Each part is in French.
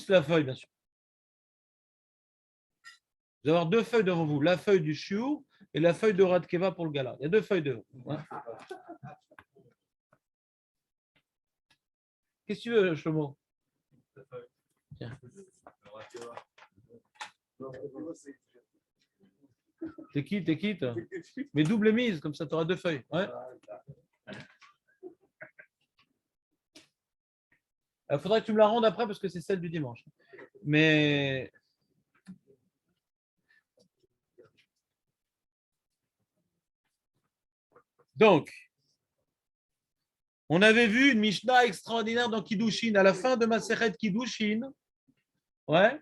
plus la feuille, bien sûr. Vous allez avoir deux feuilles devant vous, la feuille du shiur et la feuille de Radkeva pour le gala. Il y a deux feuilles devant. Ouais. Qu'est-ce que tu veux, Shlomo? Tiens. T'es quitte. Mais double mise, comme ça tu auras deux feuilles. Ouais. Il faudrait que tu me la rendes après parce que c'est celle du dimanche. Mais donc, on avait vu une Mishnah extraordinaire dans Kiddushin. À la fin de Masechet Kiddushin, ouais,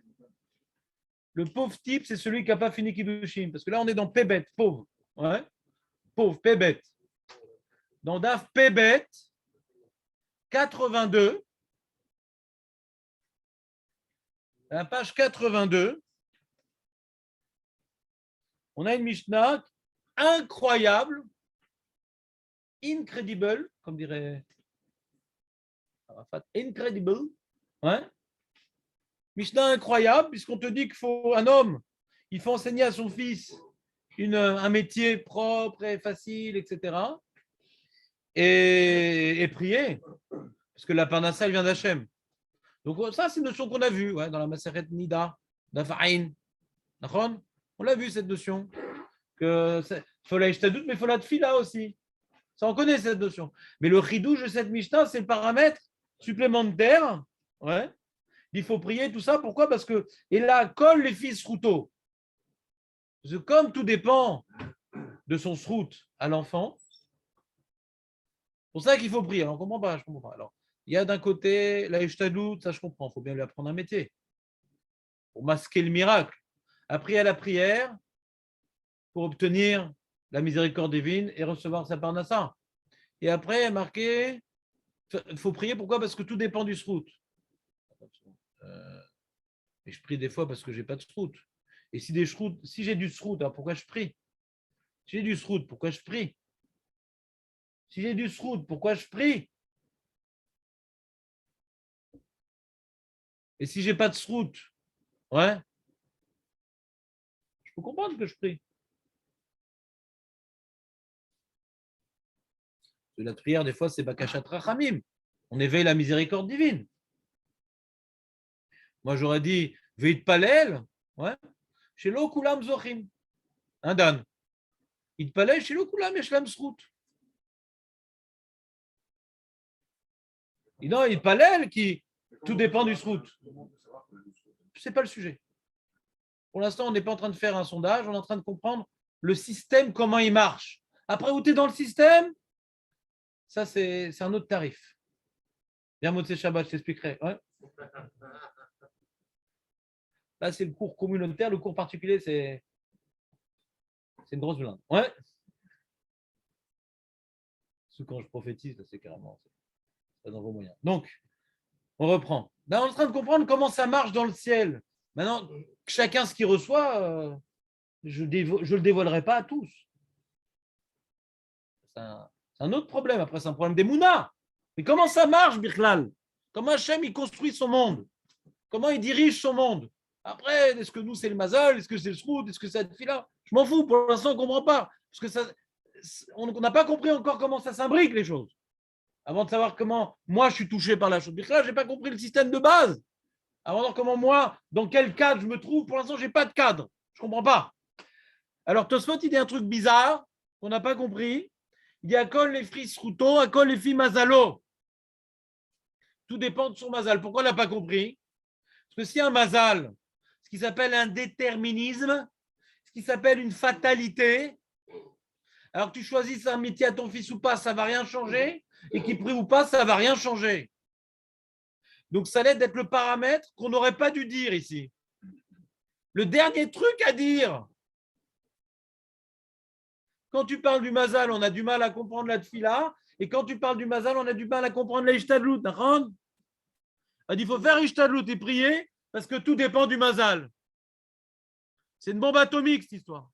le pauvre type, c'est celui qui n'a pas fini Kiddushin. Parce que là, on est dans Pébet, pauvre. Ouais, pauvre, Pébet. Dans Daf Pébet, 82, à la page 82, on a une Mishnah incroyable, incredible, comme dirait Arafat, incredible, ouais. Mishnah incroyable, puisqu'on te dit qu'il faut un homme, il faut enseigner à son fils un métier propre et facile, etc. Et prier, parce que la parnassa, elle vient d'Hachem. Donc ça, c'est une notion qu'on a vue ouais, dans la Maseret Nida, d'Afaïn. On l'a vu cette notion. Que faut la Ishtadout, mais il faut la Tfila aussi. Ça, on connaît cette notion. Mais le chidouche de cette Mishnah, c'est le paramètre supplémentaire. Ouais. Il faut prier, tout ça. Pourquoi? Parce que, et là, colle les fils routeaux. Parce que comme tout dépend de son srout à l'enfant, c'est pour ça qu'il faut prier. Alors, on comprend pas, je comprends pas. Alors, il y a d'un côté la Ishtadout, ça je comprends, il faut bien lui apprendre un métier pour masquer le miracle. Après, il y a la prière pour obtenir la miséricorde divine et recevoir sa parnassa. Et après, il y a marqué, il faut prier, pourquoi? Parce que tout dépend du srout. Et je prie des fois parce que je n'ai pas de srout. Et si j'ai du srout, alors pourquoi je prie? Si j'ai du srout, pourquoi je prie? Si j'ai du srout, pourquoi je prie? Et si j'ai pas de srout, ouais, je peux comprendre que je prie. La prière, des fois, c'est Bakashat Rachamim. On éveille la miséricorde divine. Moi, j'aurais dit Veit Palel, ouais, chez l'Okulam Zochim. Un Dan. Il Palel, chez l'Okulam Yeshlam Srout. Et non, il Palel qui. Tout dépend du srout. Ce n'est pas le sujet. Pour l'instant, on n'est pas en train de faire un sondage, on est en train de comprendre le système, comment il marche. Après, où tu es dans le système, ça, c'est un autre tarif. Bien, Motsé Shabbat, je t'expliquerai. Ouais. Là, c'est le cours communautaire, le cours particulier, c'est une grosse blinde. Ouais. Ce quand je prophétise, c'est carrément pas dans vos moyens. Donc, on reprend. Là, on est en train de comprendre comment ça marche dans le ciel. Maintenant, chacun ce qu'il reçoit, je ne le dévoilerai pas à tous. C'est un autre problème. Après, c'est un problème des mounas. Mais comment ça marche, Birklal? Comment Hachem, il construit son monde? Comment il dirige son monde? Après, est-ce que nous, c'est le mazal? Est-ce que c'est le sroud? Est-ce que c'est la tefila? Je m'en fous. Pour l'instant, on ne comprend pas. Parce que ça, on n'a pas compris encore comment ça s'imbrique, les choses. Avant de savoir comment moi, je suis touché par la chose. Birklal, je n'ai pas compris le système de base. Avant de voir comment moi, dans quel cadre je me trouve, pour l'instant, je n'ai pas de cadre. Je ne comprends pas. Alors, Tosfot, il dit un truc bizarre qu'on n'a pas compris. Il dit à Kol les fils Routo, à Kol les filles Mazalo. Tout dépend de son mazal. Pourquoi on n'a pas compris? Parce que si un mazal, ce qui s'appelle un déterminisme, ce qui s'appelle une fatalité, alors que tu choisisses un métier à ton fils ou pas, ça ne va rien changer. Et qu'il prie ou pas, ça ne va rien changer. Donc, ça l'aide d'être le paramètre qu'on n'aurait pas dû dire ici. Le dernier truc à dire, quand tu parles du mazal, on a du mal à comprendre la tfila. Et quand tu parles du mazal, on a du mal à comprendre la ishtadlout. Il faut faire ishtadlout et prier parce que tout dépend du mazal. C'est une bombe atomique, cette histoire.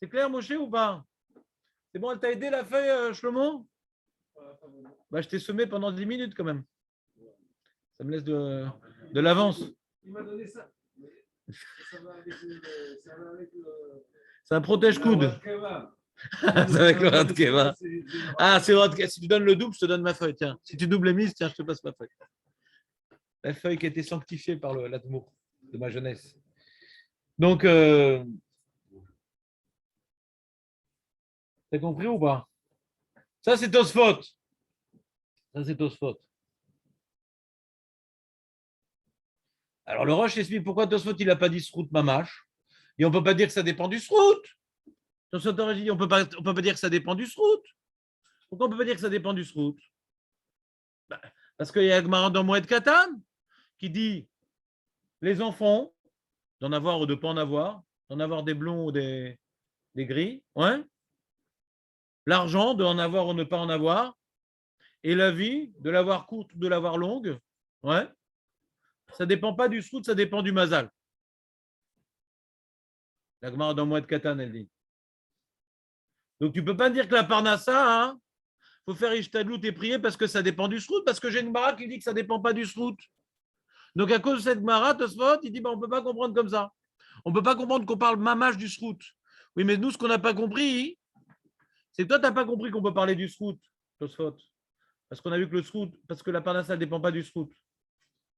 C'est clair, Moshe, ou pas? C'est bon, elle t'a aidé la feuille, Shlomo? Je t'ai semé pendant 10 minutes quand même. Ça me laisse de l'avance. Il m'a donné ça. Ça va avec C'est un protège-coude. C'est avec le Rat Keva. Ah, c'est le Rat Keva. Si tu donnes le double, je te donne ma feuille. Tiens, si tu doubles les mises, tiens, je te passe ma feuille. La feuille qui a été sanctifiée par l'Admour de ma jeunesse. Donc, t'as compris ou pas? Ça, c'est Tosfot. Ça, c'est Tosfot. Alors, le Roche explique pourquoi Tosfot, il n'a pas dit Srout Mamash. Et on ne peut pas dire que ça dépend du Srout. Tosfot aurait dit, on peut pas dire que ça dépend du Srout. Pourquoi on ne peut pas dire que ça dépend du Srout? Parce qu'il y a Gmara dans Moed Katan qui dit les enfants, d'en avoir ou de ne pas en avoir des blonds ou des gris, ouais. L'argent, d'en avoir ou ne pas en avoir, et la vie, de l'avoir courte ou de l'avoir longue, ouais. Ça ne dépend pas du srout, ça dépend du mazal. La Gemara dans Moed Katan, elle dit. Donc tu ne peux pas dire que la parnassa, faut faire ishtadlout et prier parce que ça dépend du srout, parce que j'ai une Gemara qui dit que ça ne dépend pas du srout. Donc à cause de cette Gemara, Tosfot, il dit on ne peut pas comprendre comme ça. On ne peut pas comprendre qu'on parle mamash du srout. Oui, mais nous, ce qu'on n'a pas compris, c'est que toi, tu n'as pas compris qu'on peut parler du srout, Tosfot. Parce qu'on a vu que le srout, parce que la parnassa ne dépend pas du srout.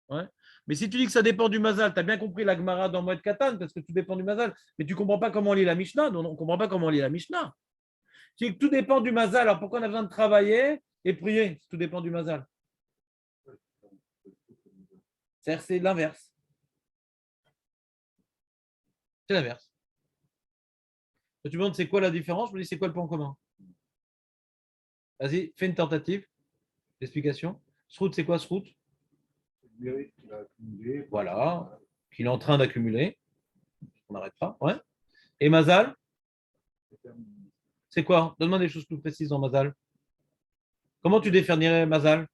Ouais. Mais si tu dis que ça dépend du mazal, tu as bien compris la Gemara dans Moed Katan, parce que tout dépend du mazal, mais tu ne comprends pas comment on lit la Mishnah. Donc on ne comprend pas comment on lit la Mishnah. Tu dis que tout dépend du mazal, alors pourquoi on a besoin de travailler et prier si tout dépend du mazal? C'est-à-dire c'est l'inverse. C'est l'inverse. Tu me demandes c'est quoi la différence, je me dis c'est quoi le point commun? Vas-y, fais une tentative d'explication. Srout, c'est quoi Srout? Voilà, qu'il est en train d'accumuler. On n'arrête pas. Ouais. Et Mazal, c'est quoi? Donne-moi des choses plus précises dans Mazal. Comment tu définirais Mazal?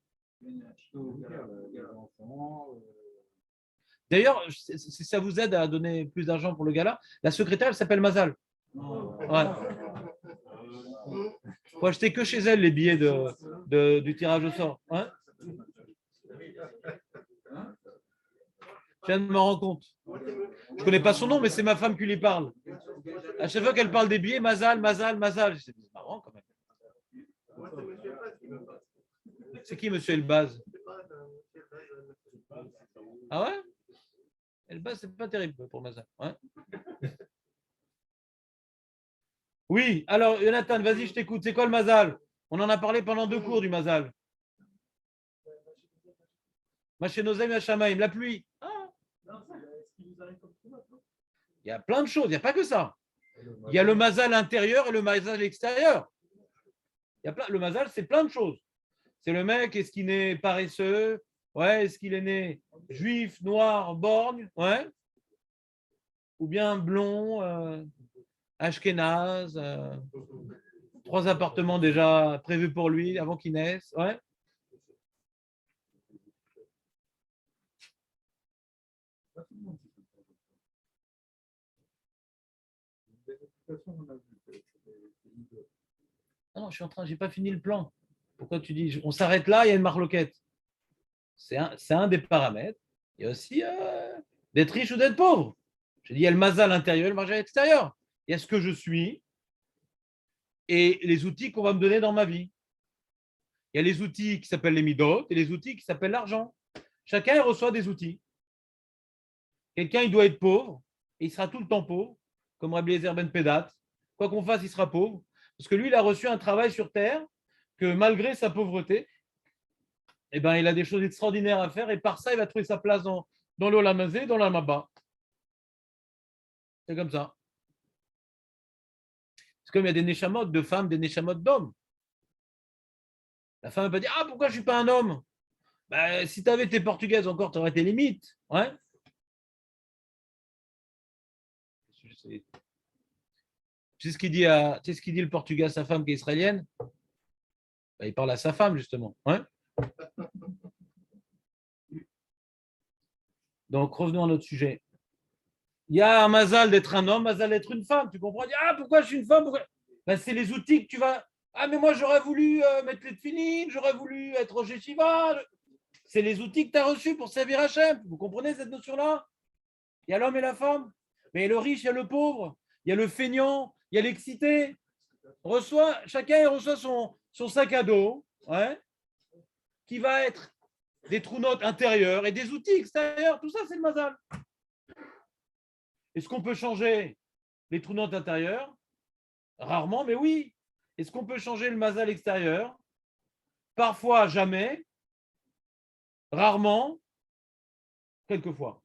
D'ailleurs, si ça vous aide à donner plus d'argent pour le gala, la secrétaire, elle s'appelle Mazal. Ouais. Faut acheter que chez elle les billets du tirage au sort. Ouais. Je viens de me rendre compte. Je ne connais pas son nom, mais c'est ma femme qui lui parle. À chaque fois qu'elle parle des billets, Mazal, Mazal, Mazal. C'est marrant quand même. C'est qui, monsieur Elbaz? Ah ouais? Elbaz, c'est pas terrible pour Mazal. Ouais. Oui, alors, Jonathan, vas-y, je t'écoute. C'est quoi le Mazal? On en a parlé pendant 2 cours du Mazal. Machénozem Hachamaim, la pluie. Ah. Il y a plein de choses, il n'y a pas que ça. Il y a le Mazal intérieur et le Mazal extérieur. Le Mazal, c'est plein de choses. C'est le mec, est-ce qu'il est paresseux? Ouais, est-ce qu'il est né juif, noir, borgne? Ouais. Ou bien blond, ashkénaze, 3 appartements déjà prévus pour lui avant qu'il naisse. Ouais. Non, j'ai pas fini le plan. Pourquoi tu dis, on s'arrête là, il y a une marloquette. C'est un des paramètres. Il y a aussi d'être riche ou d'être pauvre. Je dis, il y a le mazal intérieur et le mazal extérieur. Il y a ce que je suis et les outils qu'on va me donner dans ma vie. Il y a les outils qui s'appellent les midot et les outils qui s'appellent l'argent. Chacun reçoit des outils. Quelqu'un, il doit être pauvre et il sera tout le temps pauvre, comme Rabbi Eliezer ben Pédat. Quoi qu'on fasse, il sera pauvre. Parce que lui, il a reçu un travail sur terre que malgré sa pauvreté, eh ben, il a des choses extraordinaires à faire et par ça, il va trouver sa place dans l'Olamazé, dans l'Amaba. C'est comme ça. C'est comme il y a des neshamot de femmes, des neshamot d'hommes. La femme va dire « Ah, pourquoi je ne suis pas un homme ?» Ben, si tu avais été portugaise encore, tu aurais été limite. Ouais. Tu sais ce qu'il dit le portugais à sa femme qui est israélienne? Ben, il parle à sa femme, justement. Ouais. Donc, revenons à notre sujet. Il y a un mazal d'être un homme, mazal d'être une femme. Tu comprends? Ah, pourquoi je suis une femme? Ben, c'est les outils que tu vas. Ah, mais moi, j'aurais voulu mettre les tefilines, j'aurais voulu être au yeshiva. c'est les outils que tu as reçus pour servir Hachem. Vous comprenez cette notion-là? Il y a l'homme et la femme. Mais il y a le riche, il y a le pauvre, il y a le feignant, il y a l'excité. Chacun reçoit son sac à dos, ouais, qui va être des trous notes intérieurs et des outils extérieurs. Tout ça, c'est le mazal. Est-ce qu'on peut changer les trous notes intérieurs? Rarement, mais oui. Est-ce qu'on peut changer le mazal extérieur? Parfois, jamais. Rarement, quelquefois.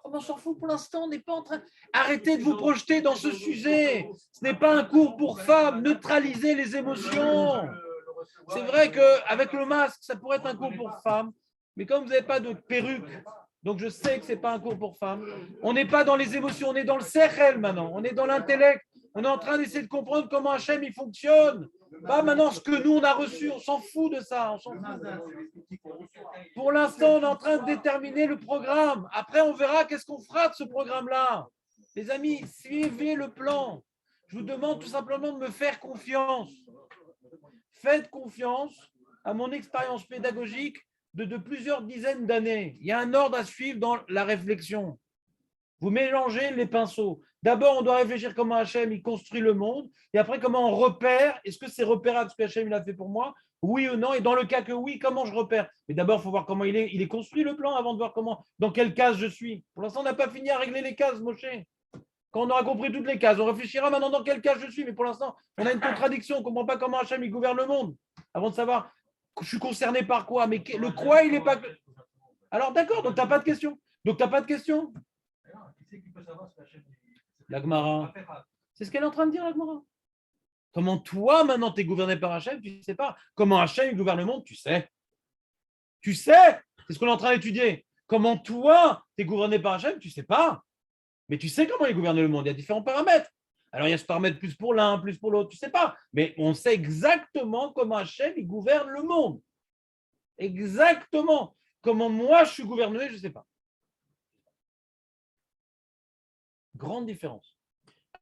On s'en fout pour l'instant, on n'est pas en train. Arrêtez de vous projeter dans ce sujet. Ce n'est pas un cours pour femmes. Neutralisez les émotions. C'est vrai qu'avec le masque, ça pourrait être un cours pour femmes, mais comme vous n'avez pas de perruque, donc je sais que ce n'est pas un cours pour femmes, on n'est pas dans les émotions, on est dans le sechel maintenant, on est dans l'intellect, on est en train d'essayer de comprendre comment Hachem il fonctionne. Pas maintenant ce que nous on a reçu, on s'en fout de ça. On s'en fout. Pour l'instant, on est en train de déterminer le programme. Après, on verra qu'est-ce qu'on fera de ce programme-là. Les amis, suivez le plan. Je vous demande tout simplement de me faire confiance. Faites confiance à mon expérience pédagogique de plusieurs dizaines d'années. Il y a un ordre à suivre dans la réflexion. Vous mélangez les pinceaux. D'abord, on doit réfléchir comment Hachem il construit le monde, et après, comment on repère. Est-ce que c'est repérable ce que Hachem il a fait pour moi? Oui ou non? Et dans le cas que oui, comment je repère? Mais d'abord, il faut voir comment il est construit le plan avant de voir dans quelle case je suis. Pour l'instant, on n'a pas fini à régler les cases, Moshe. Quand on aura compris toutes les cases, on réfléchira maintenant dans quelle case je suis. Mais pour l'instant, on a une contradiction. On ne comprend pas comment Hachem il gouverne le monde. Avant de savoir, je suis concerné par quoi? Mais le quoi, il n'est pas. Alors d'accord, donc tu n'as pas de question. Donc tu n'as pas de question. La Gemara. C'est ce qu'elle est en train de dire, la Gemara. Comment toi, maintenant, tu es gouverné par Hachem, tu ne sais pas. Comment Hachem il gouverne le monde, tu sais. Tu sais. C'est ce qu'on est en train d'étudier. Comment toi, tu es gouverné par Hachem, tu ne sais pas. Mais tu sais comment il gouverne le monde. Il y a différents paramètres. Alors, il y a ce paramètre plus pour l'un, plus pour l'autre, tu ne sais pas. Mais on sait exactement comment Hachem il gouverne le monde. Exactement. Comment moi, je suis gouverné, je ne sais pas. Grande différence.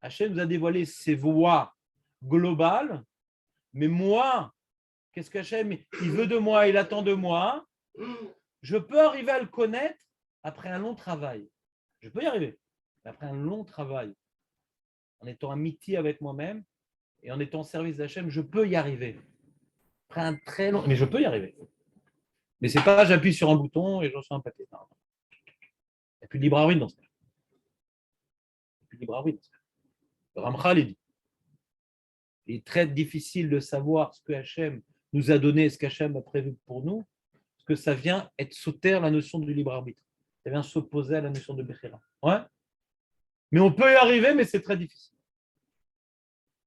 Hachem nous a dévoilé ses voies globales, mais moi, qu'est-ce qu'Hachem il veut de moi, il attend de moi? Je peux arriver à le connaître après un long travail. Je peux y arriver. Après un long travail, en étant amitié avec moi-même et en étant au service d'Hachem, je peux y arriver. Après un très long... Mais je peux y arriver. Mais c'est pas j'appuie sur un bouton et j'en suis un papier. Non. Il n'y a plus de libre arbitre dans ce cas. Il n'y a plus de libre arbitre dans ce cas. Le Ramchal, il dit. Il est très difficile de savoir ce que Hachem nous a donné, ce qu'Hachem a prévu pour nous, parce que ça vient être sauter la notion du libre arbitre. Ça vient s'opposer à la notion de Bechira. Ouais. Mais on peut y arriver, mais c'est très difficile.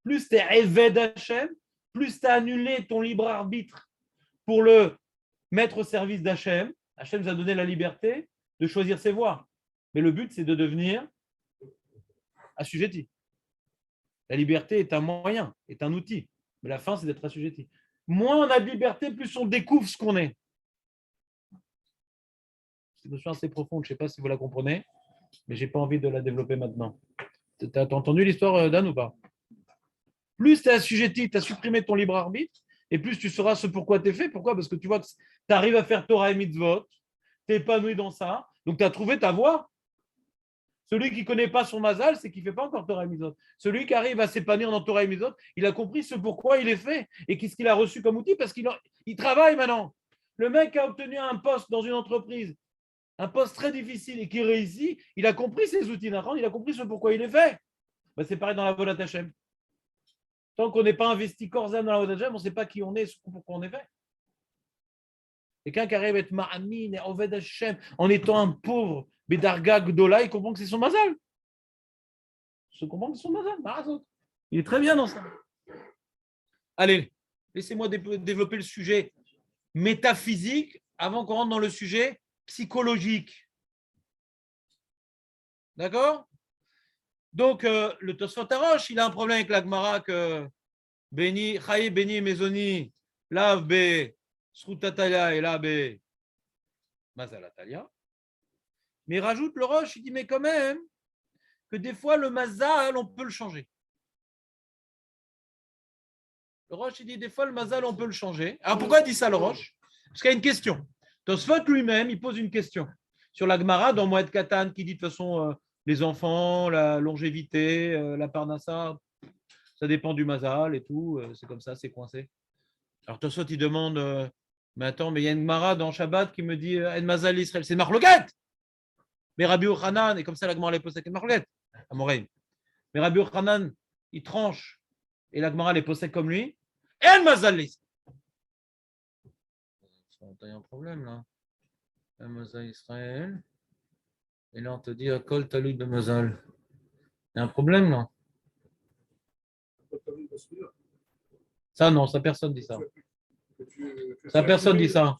Plus tu es éveillé d'Hachem, plus tu as annulé ton libre arbitre pour le mettre au service d'Hachem. Hachem nous a donné la liberté de choisir ses voies. Mais le but, c'est de devenir assujetti. La liberté est un moyen, est un outil. Mais la fin, c'est d'être assujetti. Moins on a de liberté, plus on découvre ce qu'on est. C'est une notion assez profonde, je ne sais pas si vous la comprenez, mais je n'ai pas envie de la développer maintenant. Tu as entendu l'histoire d'Anne ou pas? Plus tu es assujetti, tu as supprimé ton libre arbitre, et plus tu sauras ce pourquoi tu es fait. Pourquoi? Parce que tu vois que tu arrives à faire Torah et Mitzvot, tu es épanoui dans ça, donc tu as trouvé ta voie. Celui qui ne connaît pas son mazal, c'est qu'il ne fait pas encore Torah et Mitzvot. Celui qui arrive à s'épanouir dans Torah et Mitzvot, il a compris ce pourquoi il est fait et qu'est-ce qu'il a reçu comme outil parce qu'il travaille maintenant. Le mec a obtenu un poste dans une entreprise, un poste très difficile et qui réussit, il a compris ses outils d'apprendre, il a compris ce pourquoi il est fait. Ben, c'est pareil dans la Vodat Hashem. Tant qu'on n'est pas investi corps âme dans la Vodat Hashem, on ne sait pas qui on est, pourquoi on est fait. Quelqu'un qui arrive à être Ma'amin et Oved Hashem en étant un pauvre, Bedarga Gdola, il comprend que c'est son mazal. Il comprend que c'est son mazal. Il est très bien dans ça. Allez, laissez-moi développer le sujet métaphysique avant qu'on rentre dans le sujet psychologique. D'accord? Donc, le Tosfot Harosh, il a un problème avec la Gemara que Beni, Chaye, Beni, Mezoni, Lav, Be, Srutatalia et là, Be, Mazalatalia. Mais il rajoute le Roche, il dit, mais quand même, que des fois, le mazal, on peut le changer. Le Roche, il dit des fois, le mazal, on peut le changer. Alors pourquoi il dit ça, le Roche? Parce qu'il y a une question. Tosfot lui-même, il pose une question sur la Gemara dans Moed Katan qui dit de toute façon les enfants, la longévité, la parnassa, ça dépend du mazal et tout. C'est comme ça, c'est coincé. Alors Tosfot, il demande mais attends, mais il y a une Gemara dans Shabbat qui me dit En mazal Israël, c'est Marloquette. Mais Rabbi Yochanan, et comme ça la Gemara les pose avec une Marloquette, à Moreim. Mais Rabbi Yochanan, il tranche et la Gemara les possède comme lui. En mazal Israël. Il y a un problème là. En mazal Israël. Et là, on te dit, Akol Talud de Mazal. Il y a un problème, là. Ça, non, ça, personne dit ça. Ça, personne dit ça.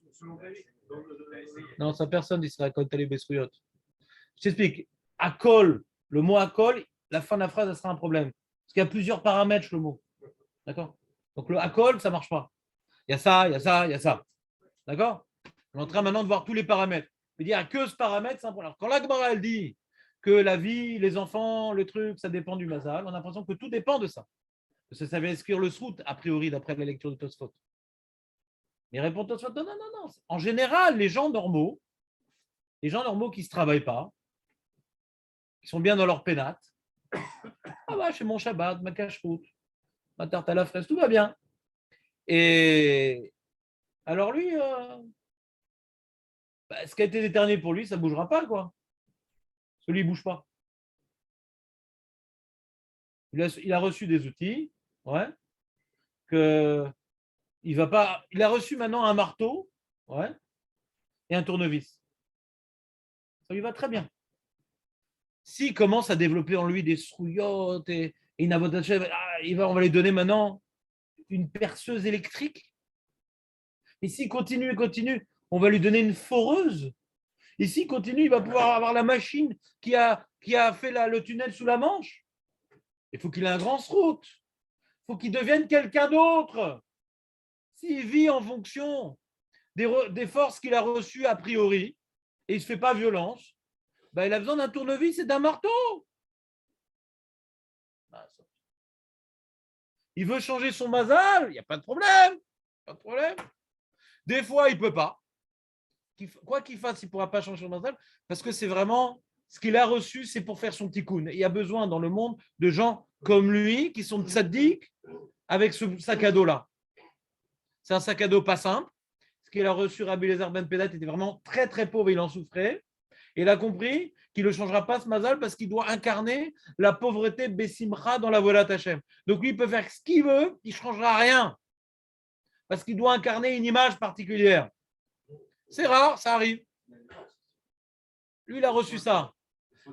Non, ça, personne dit ça, Akol Talud Besruyot. Je t'explique. Akol, le mot Akol, la fin de la phrase, ça sera un problème. Parce qu'il y a plusieurs paramètres, le mot. D'accord? Donc, le Akol, ça ne marche pas. Il y a ça, il y a ça, il y a ça. D'accord? On est en train maintenant de voir tous les paramètres. Mais il n'y a que ce paramètre, c'est un problème. Quand la Gemara, elle dit que la vie, les enfants, le truc, ça dépend du mazal, on a l'impression que tout dépend de ça. Parce que ça va exclure le srout, a priori, d'après la lecture de Tosfot. Mais répond Tosfot, non, non, non, non. En général, les gens normaux qui ne se travaillent pas, qui sont bien dans leur pénate, ah bah, je fais mon Shabbat, ma cache-route, ma tarte à la fraise, tout va bien. Et alors lui, ce qui a été déterminé pour lui, ça ne bougera pas, quoi. Celui, il ne bouge pas. Il a reçu des outils, ouais, il va pas. Il a reçu maintenant un marteau, ouais, et un tournevis. Ça lui va très bien. S'il commence à développer en lui des srouillottes et une avodachev, on va lui donner maintenant une perceuse électrique. Et s'il continue, on va lui donner une foreuse. Et s'il continue, il va pouvoir avoir la machine qui a fait le tunnel sous la Manche. Il faut qu'il ait un grand route. Il faut qu'il devienne quelqu'un d'autre. S'il vit en fonction des forces qu'il a reçues a priori, et il ne se fait pas violence, il a besoin d'un tournevis et d'un marteau. Il veut changer son mazal, il n'y a pas de problème. Pas de problème. Des fois, il ne peut pas. Quoi qu'il fasse, il ne pourra pas changer son mazal, parce que c'est vraiment ce qu'il a reçu, c'est pour faire son tikkun. Il y a besoin dans le monde de gens comme lui, qui sont tzaddik, avec ce sac à dos-là. C'est un sac à dos pas simple. Ce qu'il a reçu, Rabbi Eliezer ben Pedat était vraiment très très pauvre, il en souffrait. Et il a compris qu'il ne changera pas ce mazal parce qu'il doit incarner la pauvreté Bessimcha dans la Volat Hashem. Donc lui, il peut faire ce qu'il veut, il ne changera rien. Parce qu'il doit incarner une image particulière. C'est rare, ça arrive. Lui, il a reçu ça.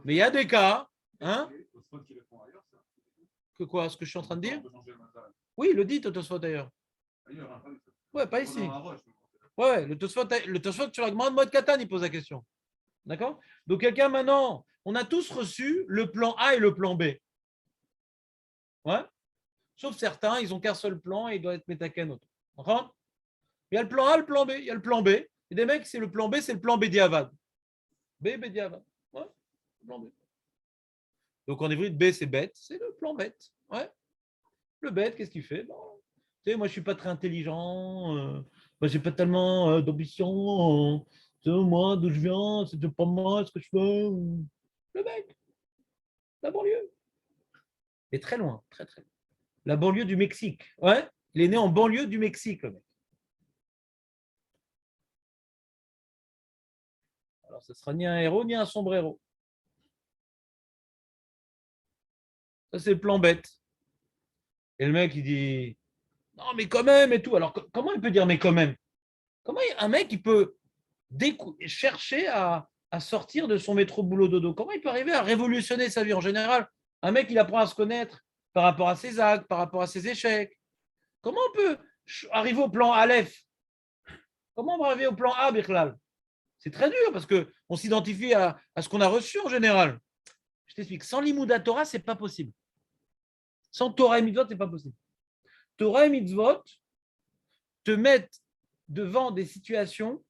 Mais il y a des cas, hein, que quoi, ce que je suis en train de dire? Oui, il le dit, Tosfot d'ailleurs. Ouais, pas ici. Ouais, le Tosfot sur la Gemara de Moed Katan, il pose la question. D'accord? Donc, quelqu'un maintenant, on a tous reçu le plan A et le plan B. Ouais? Sauf certains, ils n'ont qu'un seul plan et il doit être Metaken autre. D'accord? Il y a le plan A, le plan B. Il y a le plan B. Et des mecs, c'est le plan B, c'est le plan Bediavad. Bediavad. Ouais, le plan B. Donc, en hébreu, B, c'est bête, c'est le plan bête. Ouais. Le bête, qu'est-ce qu'il fait? Bon, tu sais, moi, je ne suis pas très intelligent. Moi, je n'ai pas tellement d'ambition. Moi, d'où je viens, c'est pas moi ce que je fais. Le mec, la banlieue. Et très loin, très très loin. La banlieue du Mexique. Ouais, il est né en banlieue du Mexique, le mec. Alors, ce sera ni un héros, ni un sombrero. Ça, c'est le plan bête. Et le mec, il dit non, mais quand même, et tout. Alors, comment il peut dire mais quand même? Comment un mec, il peut chercher à sortir de son métro boulot dodo? Comment il peut arriver à révolutionner sa vie en général? Un mec, il apprend à se connaître par rapport à ses actes, par rapport à ses échecs. Comment on peut arriver au plan Aleph? Comment on va arriver au plan A, Birklal? C'est très dur parce qu'on s'identifie à ce qu'on a reçu en général. Je t'explique. Sans l'Imouda Torah, ce n'est pas possible. Sans Torah et Mitzvot, ce n'est pas possible. Torah et Mitzvot te mettent devant des situations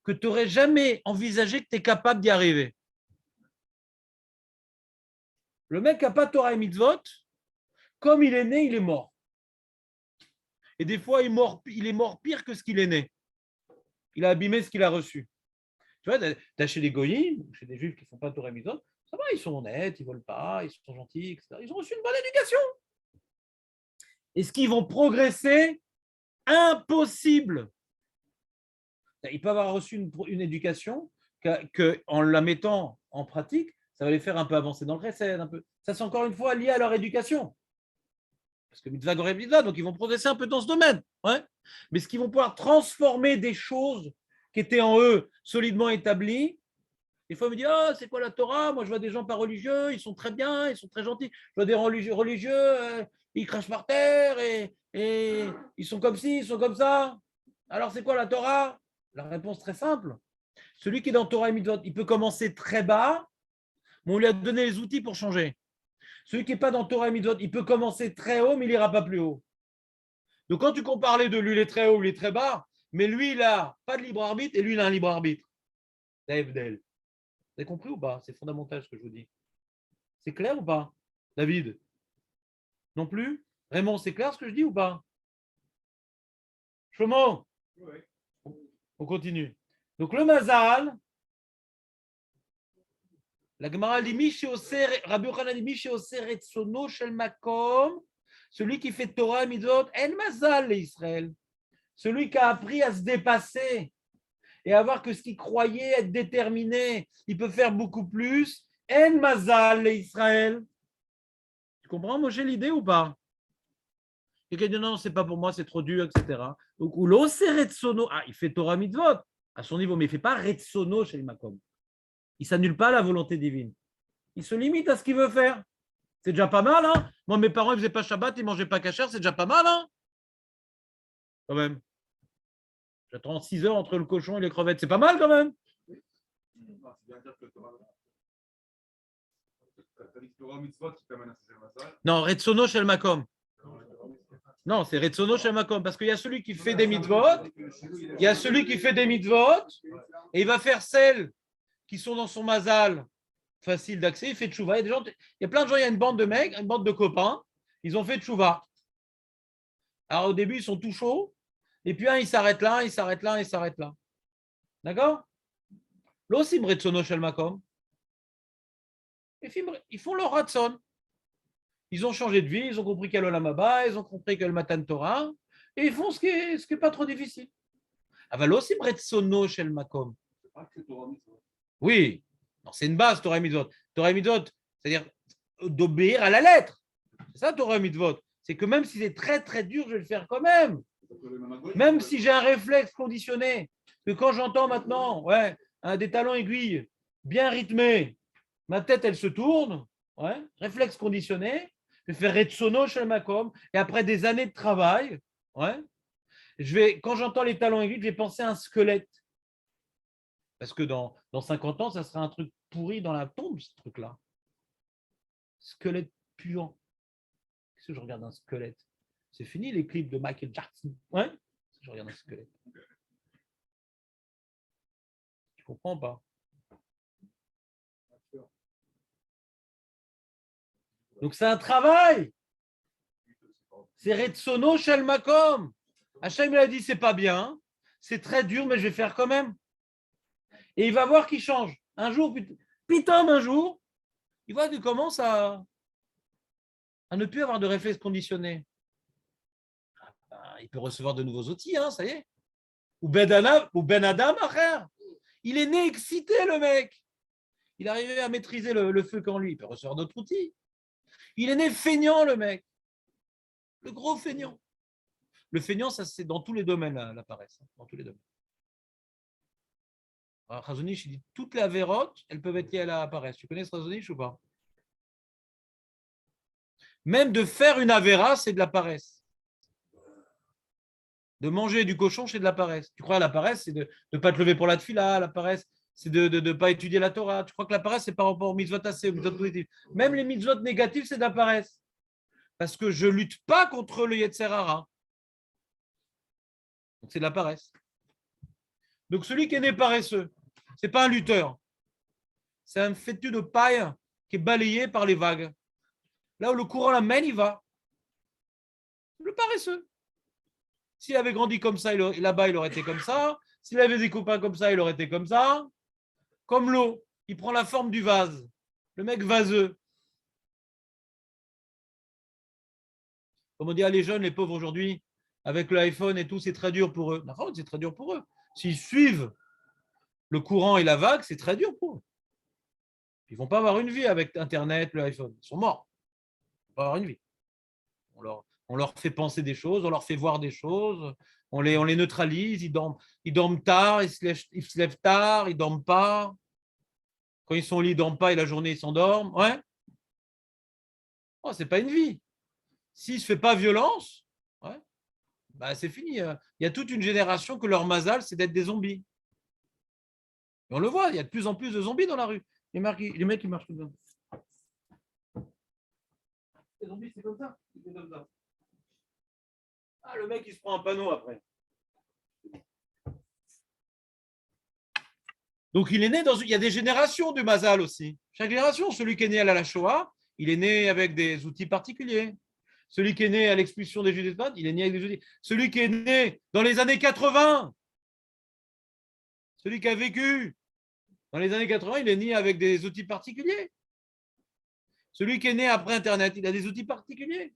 que tu n'aurais jamais envisagé que tu es capable d'y arriver. Le mec n'a pas Torah et Mitzvot, comme il est né, il est mort. Et des fois, il est mort pire que ce qu'il est né. Il a abîmé ce qu'il a reçu. Tu vois, t'as chez les goyim, chez des juifs qui ne font pas Torah et Mitzvot, ça va, ils sont honnêtes, ils ne volent pas, ils sont gentils, etc. Ils ont reçu une bonne éducation. Est-ce qu'ils vont progresser? Impossible. Ils peuvent avoir reçu une éducation qu'en la mettant en pratique, ça va les faire un peu avancer dans le chesed, un peu. Ça, c'est encore une fois lié à leur éducation. Parce que mitzvah gorem mitzvah, donc ils vont progresser un peu dans ce domaine. Ouais. Mais ce qu'ils vont pouvoir transformer des choses qui étaient en eux solidement établies. Des fois, on me dit, oh, c'est quoi la Torah? Moi, je vois des gens pas religieux, ils sont très bien, ils sont très gentils. Je vois des religieux, ils crachent par terre et ils sont comme ci, ils sont comme ça. Alors, c'est quoi la Torah? La réponse très simple. Celui qui est dans Torah et Mitzvot, il peut commencer très bas, mais on lui a donné les outils pour changer. Celui qui n'est pas dans Torah et Mitzvot, il peut commencer très haut, mais il n'ira pas plus haut. Donc, quand tu compares les deux, lui, il est très haut, lui, il est très bas, mais lui, il n'a pas de libre arbitre et lui, il a un libre arbitre. Dave Del. Vous avez compris ou pas? C'est fondamental ce que je vous dis. C'est clair ou pas? David? Non plus? Raymond, c'est clair ce que je dis ou pas? Shlomo? Oui. On continue. Donc, le Mazal, la Gemara dit Rabbi Yochanan dit Miché Oser Etzono Shel Makom, celui qui fait Torah et Mitzvot, El Mazal Israël, celui qui a appris à se dépasser et à voir que ce qu'il croyait être déterminé, il peut faire beaucoup plus. El Mazal Israël. Tu comprends, Moshe, l'idée ou pas? Quelqu'un dit non, c'est pas pour moi, c'est trop dur, etc. Donc, ou l'Oser Etzono, il fait Torah Mitzvot à son niveau, mais il ne fait pas Retzono Shel Makom. Il ne s'annule pas à la volonté divine. Il se limite à ce qu'il veut faire. C'est déjà pas mal, hein? Moi, mes parents, ils ne faisaient pas Shabbat, ils ne mangeaient pas kasher, c'est déjà pas mal, hein? Quand même. J'attends 6 heures entre le cochon et les crevettes. C'est pas mal, quand même. Non, c'est bien dire que le Torah. T'as dit Torah Mitzvot qui t'amène à César Massal. Non, Retsono Shel Makom. Non, c'est Retsono Shel Makom. Parce qu'il y a celui qui fait des mitzvot, il y a celui qui fait des mitzvot, et il va faire celles qui sont dans son mazal facile d'accès. Il fait tchouva. Il y a plein de gens, il y a une bande de mecs, une bande de copains, ils ont fait tchouva. Alors au début, ils sont tout chauds, et puis il s'arrête là, il s'arrête là, il s'arrête là. D'accord? L'osim Retsono Shel Makom. Ils font leur ratson. Ils ont changé de vie, ils ont compris qu'elle Olam Haba, ils ont compris qu'elle Matan Torah, et ils font ce qui est pas trop difficile. Aval osim retsono shel makom. C'est pas que Torah Mitzvot. Oui, non, c'est une base, Torah et Mitzvot. Torah et Mitzvot, c'est-à-dire d'obéir à la lettre. C'est ça, Torah et Mitzvot. C'est que même si c'est très, très dur, je vais le faire quand même. Même si j'ai un réflexe conditionné, que quand j'entends maintenant des talons aiguilles bien rythmés, ma tête, elle se tourne, réflexe conditionné, je vais faire retsono shel makom, et après des années de travail, quand j'entends les talons aiguilles, je vais penser à un squelette. Parce que dans 50 ans, ça sera un truc pourri dans la tombe, ce truc-là. Squelette puant. Qu'est-ce que je regarde un squelette? C'est fini les clips de Michael Jackson. Je regarde un squelette. Tu comprends pas? Donc c'est un travail. C'est Retsono Shel Makom. Hachem il a dit c'est pas bien, c'est très dur, mais je vais faire quand même. Et il va voir qu'il change. Un jour, pitom, un jour, il voit qu'il commence à ne plus avoir de réflexe conditionné. Il peut recevoir de nouveaux outils, ça y est. Ou Ben Adam, frère. Il est né excité, le mec. Il arrivait à maîtriser le feu qu'en lui. Il peut recevoir d'autres outils. Il est né feignant, le mec. Le gros feignant. Le feignant, ça c'est dans tous les domaines, la paresse. Dans tous les domaines. Alors, Razonich, il dit toutes les avérotes, elles peuvent être liées à la paresse. Tu connais ce Razonich ou pas? Même de faire une avéra, c'est de la paresse. De manger du cochon, c'est de la paresse. Tu crois que la paresse, c'est de ne pas te lever pour la tefila, la paresse, c'est de ne pas étudier la Torah. Tu crois que la paresse, c'est par rapport aux mitzvot assez, aux mitzvot positifs. Même les mitzvot négatifs, c'est de la paresse. Parce que je ne lutte pas contre le Yetzer Hara. Donc c'est de la paresse. Donc celui qui est né paresseux, ce n'est pas un lutteur. C'est un fétu de paille qui est balayé par les vagues. Là où le courant l'amène, il va. Le paresseux. S'il avait grandi comme ça, là-bas, il aurait été comme ça. S'il avait des copains comme ça, il aurait été comme ça. Comme l'eau, il prend la forme du vase. Le mec vaseux. Comme on dit, les jeunes, les pauvres aujourd'hui, avec l'iPhone et tout, c'est très dur pour eux. Enfin, c'est très dur pour eux. S'ils suivent le courant et la vague, c'est très dur pour eux. Ils ne vont pas avoir une vie avec Internet, l'iPhone. Ils sont morts. Ils vont pas avoir une vie. On leur fait penser des choses, on leur fait voir des choses, on les neutralise, ils dorment tard, ils se lèvent tard, ils ne dorment pas. Quand ils sont au lit, ils ne dorment pas et la journée, ils s'endorment. Ouais. Oh, ce n'est pas une vie. S'il ne se fait pas violence, ouais, bah, c'est fini. Il y a toute une génération que leur mazal, c'est d'être des zombies. Et on le voit, il y a de plus en plus de zombies dans la rue. Les mecs, ils marchent comme ça. Les zombies, c'est comme ça. C'est comme ça. Ah, le mec, il se prend un panneau après. Donc, il est né dans. Il y a des générations du mazal aussi. Chaque génération, celui qui est né à la Shoah, il est né avec des outils particuliers. Celui qui est né à l'expulsion des Juifs d'Espagne, il est né avec des outils. Celui qui est né dans les années 80, celui qui a vécu dans les années 80, il est né avec des outils particuliers. Celui qui est né après Internet, il a des outils particuliers.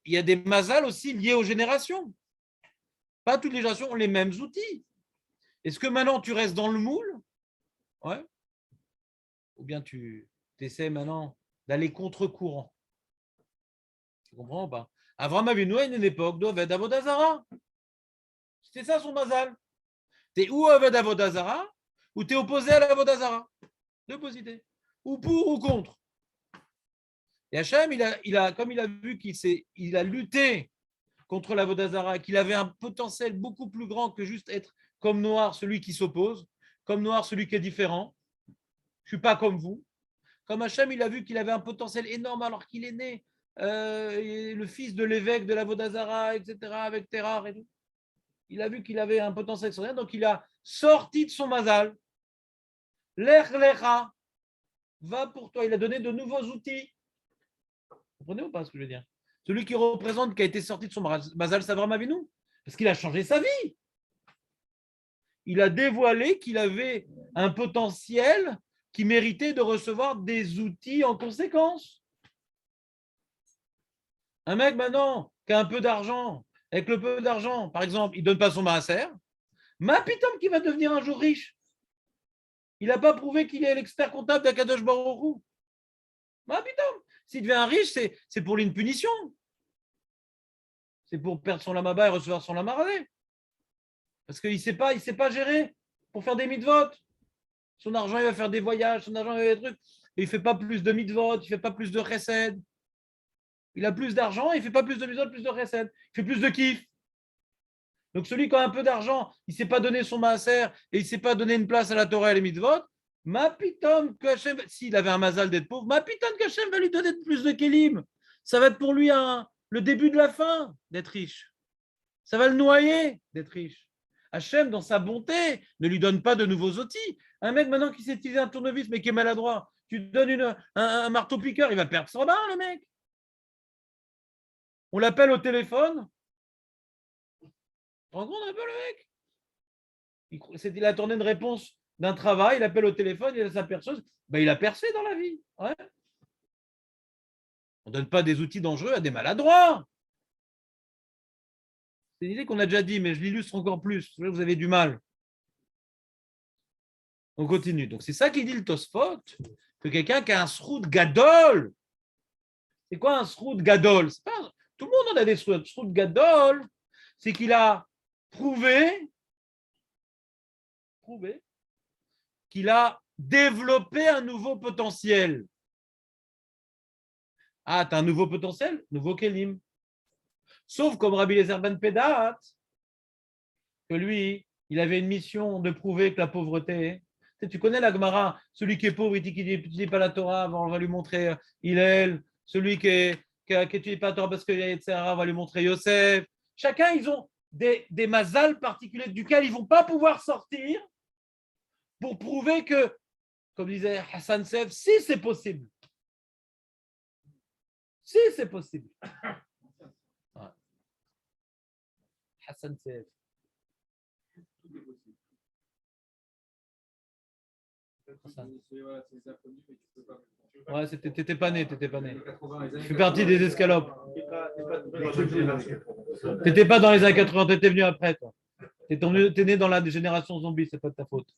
Il y a des mazals aussi liés aux générations. Pas toutes les générations ont les mêmes outils. Est-ce que maintenant tu restes dans le moule? Ouais. Ou bien tu essaies maintenant d'aller contre-courant? Tu comprends ou pas? Avraham Avinu a une époque d'Oved Avodazara. C'était ça son mazal. Tu es ou Oved Avodazara ou tu es opposé à l'Avodazara. Deux possibilités. Ou pour ou contre. Et Hachem, comme il a vu qu'il a lutté contre l'Avodazara, qu'il avait un potentiel beaucoup plus grand que juste être comme noir, celui qui s'oppose, comme noir, celui qui est différent. Je ne suis pas comme vous. Comme Hachem, il a vu qu'il avait un potentiel énorme alors qu'il est né, le fils de l'évêque de l'Avodazara, etc., avec Terrar et tout. Il a vu qu'il avait un potentiel extraordinaire, donc il a sorti de son mazal. Lech lecha, va pour toi. Il a donné de nouveaux outils. Vous comprenez ou pas ce que je veux dire? Celui qui représente, qui a été sorti de son mazal, c'est Avraham Avinu. Parce qu'il a changé sa vie. Il a dévoilé qu'il avait un potentiel qui méritait de recevoir des outils en conséquence. Un mec maintenant qui a un peu d'argent, avec le peu d'argent, par exemple, il ne donne pas son maaser, ma pitom qui va devenir un jour riche. Il n'a pas prouvé qu'il est l'expert comptable d'Akadosh Baruch Hu. Ma pitom. S'il devient un riche, c'est pour une punition. C'est pour perdre son lamaba et recevoir son lamaradé. Parce qu'il ne sait pas gérer pour faire des mitzvot. Son argent, il va faire des voyages, son argent, il va faire des trucs. Et il ne fait pas plus de mitzvot, il ne fait pas plus de chesed. Il a plus d'argent, il ne fait pas plus de mitzvot, plus de chesed. Il fait plus de kiff. Donc celui qui a un peu d'argent, il ne sait pas donner son maaser et il ne sait pas donner une place à la Torah et les mitzvot, ma piton que Hachem, s'il avait un mazal d'être pauvre, ma piton que Hachem va lui donner plus de kelim. Ça va être pour lui le début de la fin d'être riche. Ça va le noyer d'être riche. Hachem, dans sa bonté, ne lui donne pas de nouveaux outils. Un mec maintenant qui sait utiliser un tournevis mais qui est maladroit, tu lui donnes un marteau-piqueur, il va perdre son bain, le mec. On l'appelle au téléphone. Tu te rends compte un peu, le mec? Il a tourné une réponse d'un travail, il appelle au téléphone, il a sa perceuse. Ben, il a percé dans la vie. Ouais. On ne donne pas des outils dangereux à des maladroits. C'est une idée qu'on a déjà dit, mais je l'illustre encore plus. Vous avez du mal. On continue. Donc, c'est ça qu'il dit le Tosfot, que quelqu'un qui a un sroud gadol. C'est quoi un sroud gadol? Tout le monde en a des srouds. Sroud gadol, c'est qu'il a prouvé qu'il a développé un nouveau potentiel. Ah, tu as un nouveau potentiel? Nouveau kelim. Sauf comme Rabbi Eliezer ben Pedat, que lui, il avait une mission de prouver que la pauvreté. Tu connais la Gemara, celui qui est pauvre, il dit qu'il n'étudie pas la Torah, on va lui montrer Hillel. Celui qui n'étudie pas la Torah parce qu'il y a etc., on va lui montrer Yosef. Chacun, ils ont des mazals particuliers duquel ils ne vont pas pouvoir sortir pour prouver que, comme disait Hassan Sev, si c'est possible. Si c'est possible. Hassan CF. Tout est possible. Ça. Voilà, c'est des inconnus, mais tu peux pas. Ouais, t'étais pas né, t'étais pas né. Les 80, les Tu années fais partie des escalopes. 80. T'étais pas dans les années 80, t'étais venu après, toi. T'es né dans la génération zombie, c'est pas de ta faute.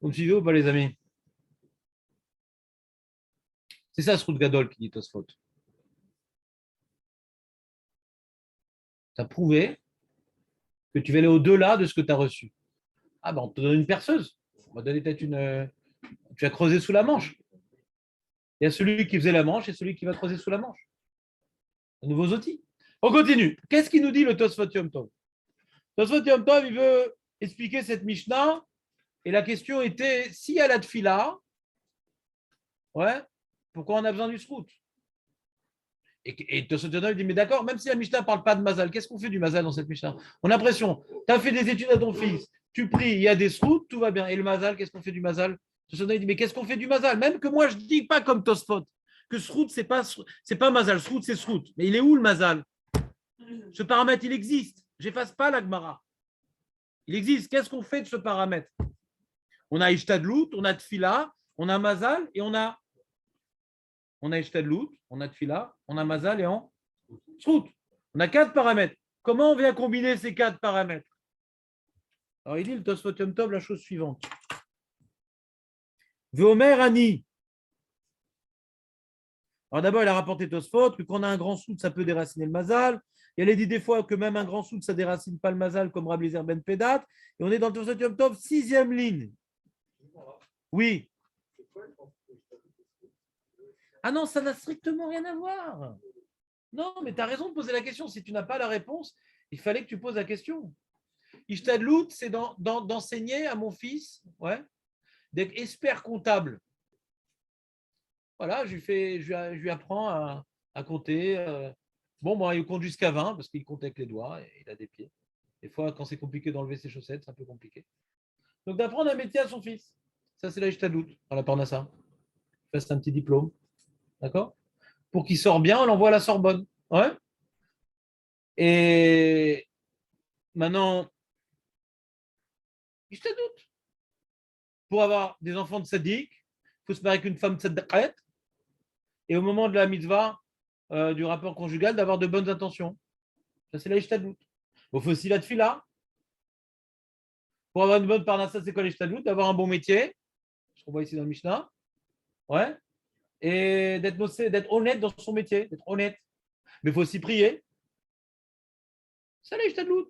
Vous me suivez ou pas, les amis? C'est ça, ce Srout Gadol qui dit Tosfot. Tu as prouvé que tu vas aller au-delà de ce que tu as reçu. Ah ben, on te donne une perceuse. On va donner peut-être une. Tu vas creuser sous la manche. Il y a celui qui faisait la manche et celui qui va creuser sous la manche. De nouveaux outils. On continue. Qu'est-ce qu'il nous dit le Tosfot Yom Tov? Tosfot Yom Tov, il veut expliquer cette Mishnah. Et la question était, s'il y a la tfila, ouais, pourquoi on a besoin du srout? Et Tosfot Yom Tov dit, mais d'accord, même si la Mishnah ne parle pas de Mazal, qu'est-ce qu'on fait du Mazal dans cette Mishnah? On a l'impression, tu as fait des études à ton fils, tu pries, il y a des srouts, tout va bien. Et le Mazal, qu'est-ce qu'on fait du Mazal? Tosfot Yom Tov dit, mais qu'est-ce qu'on fait du Mazal? Même que moi, je ne dis pas comme Tosfot, que srout, c'est pas Mazal, srout, c'est srout. Mais il est où le Mazal? Ce paramètre, il existe. J'efface pas la Gemara. Il existe. Qu'est-ce qu'on fait de ce paramètre? On a Ishtadlout, on a Tfila, on a Mazal et on a Ishtadlout, on a Tfila, on a Mazal et on Srout. On a 4 paramètres. Comment on vient combiner ces 4 paramètres? Alors il dit le Tosfot Yom Tov la chose suivante. Veomer Ani. Alors d'abord, il a rapporté Tosfot que quand on a un grand soud, ça peut déraciner le Mazal. Il a dit des fois que même un grand soud, ça ne déracine pas le Mazal, comme Rabbi Eliezer ben Pedat. Et on est dans le Tosfot Yom Tov, 6e ligne. Oui. Ah non, ça n'a strictement rien à voir. Non, mais tu as raison de poser la question. Si tu n'as pas la réponse, il fallait que tu poses la question. Ishtadlout, c'est d'enseigner à mon fils, ouais, d'être expert comptable. Voilà, je lui apprends à compter. Bon, moi, il compte jusqu'à 20 parce qu'il compte avec les doigts et il a des pieds. Des fois, quand c'est compliqué d'enlever ses chaussettes, c'est un peu compliqué. Donc, d'apprendre un métier à son fils. Ça, c'est la Ishtadlout, dans la Parnassa. C'est un petit diplôme. D'accord? Pour qu'il sorte bien, on l'envoie à la Sorbonne. Ouais. Et maintenant, Ishtadlout. Pour avoir des enfants de sadiq, il faut se marier avec une femme de tzaddiqat. Et au moment de la mitzvah, du rapport conjugal, d'avoir de bonnes intentions. Ça, c'est la Ishtadlout. Il faut aussi la tfila. Pour avoir une bonne parnassa, c'est quoi l'Ishtadlout? D'avoir un bon métier, ce qu'on voit ici dans le Mishnah. Ouais. Et d'être honnête dans son métier, d'être honnête. Mais il faut aussi prier. C'est la Ishtadlout.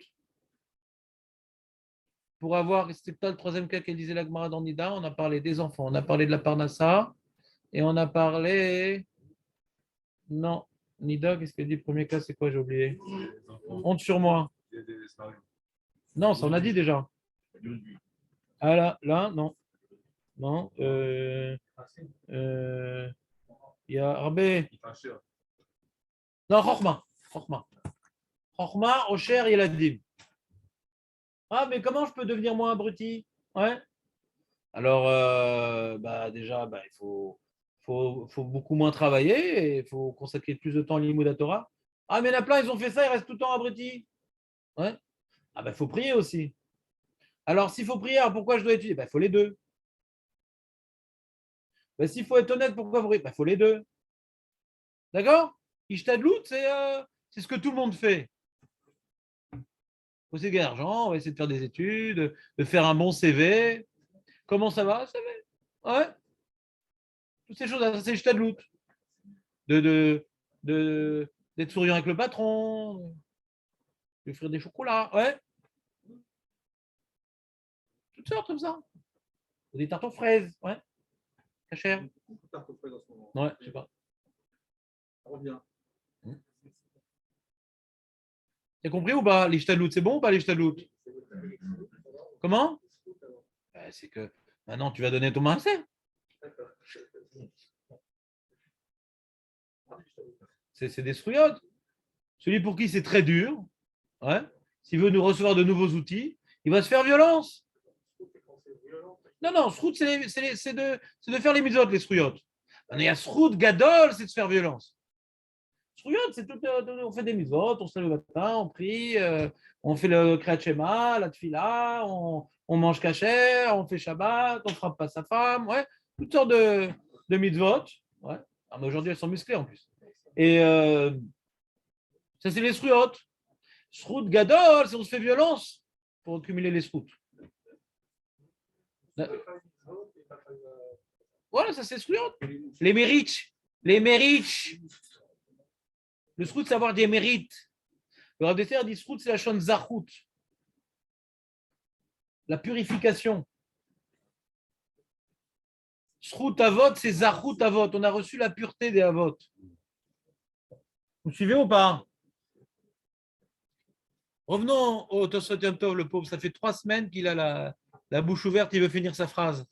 Pour avoir, c'était pas le troisième cas qu'elle disait la Gemara dans Nida, on a parlé des enfants, on a parlé de la parnassa, et on a parlé. Non, Nida, qu'est-ce qu'elle dit? Le premier cas, c'est quoi? J'ai oublié. Honte sur moi. Non, ça on a dit déjà. Ah là, non. Non. Il y a Arbé. Non, Chorma. Chorma, Ocher, Yeladim. Ah, mais comment je peux devenir moins abruti? Ouais. Alors, déjà, il faut beaucoup moins travailler et il faut consacrer plus de temps à l'Imoud Torah. Ah, mais il y en a plein, ils ont fait ça, ils restent tout le temps abrutis. Ouais. Ah, il faut prier aussi. Alors, s'il faut prier, alors pourquoi je dois étudier? Il faut les deux. S'il faut être honnête, pourquoi vous? Il faut les deux. D'accord? Ishtadlout, c'est ce que tout le monde fait. Il faut essayer de gagner d'argent, on va essayer de faire des études, de faire un bon CV. Comment ça va? Ça va. Ouais. Toutes ces choses, c'est Ishtadlout. D'être souriant avec le patron, lui offrir des chocolats. Ouais. Toutes sortes comme ça. Des tartes aux fraises. Ouais. Très cher. Ouais, je sais pas. Ça revient. T'as compris ou pas? L'Ishtadlout, c'est bon ou pas l'Ishtadlout? Comment? C'est que maintenant tu vas donner ton maaser. C'est des strouillottes. Celui pour qui c'est très dur, ouais, s'il veut nous recevoir de nouveaux outils, il va se faire violence. Non, srout, c'est de faire les mitzvot, les strouillottes. Il y a Srout Gadol, c'est de faire violence. Srouyot, c'est tout, on fait des mitzvot, on se lève le matin, on prie, on fait le Kriyat Shema, la Tfila, on mange kasher, on fait Shabbat, on frappe pas sa femme, ouais, toutes sortes de mitzvot. Ouais. Ah, mais aujourd'hui, elles sont musclées en plus. Et ça, c'est les Srouyot. Srout Gadol, c'est on se fait violence pour cumuler les Srout. Voilà, ça c'est Srouyot. Les mérites. Les mérites. Le Srout, c'est avoir des mérites. Le Rav Desser dit Srout, c'est la chaîne Zachout. La purification. Srout Avot, c'est Zachout Avot. On a reçu la pureté des Avot. Vous suivez ou pas? Revenons au Tosfot Yom Tov, le pauvre. Ça fait 3 semaines qu'il a la bouche ouverte, il veut finir sa phrase.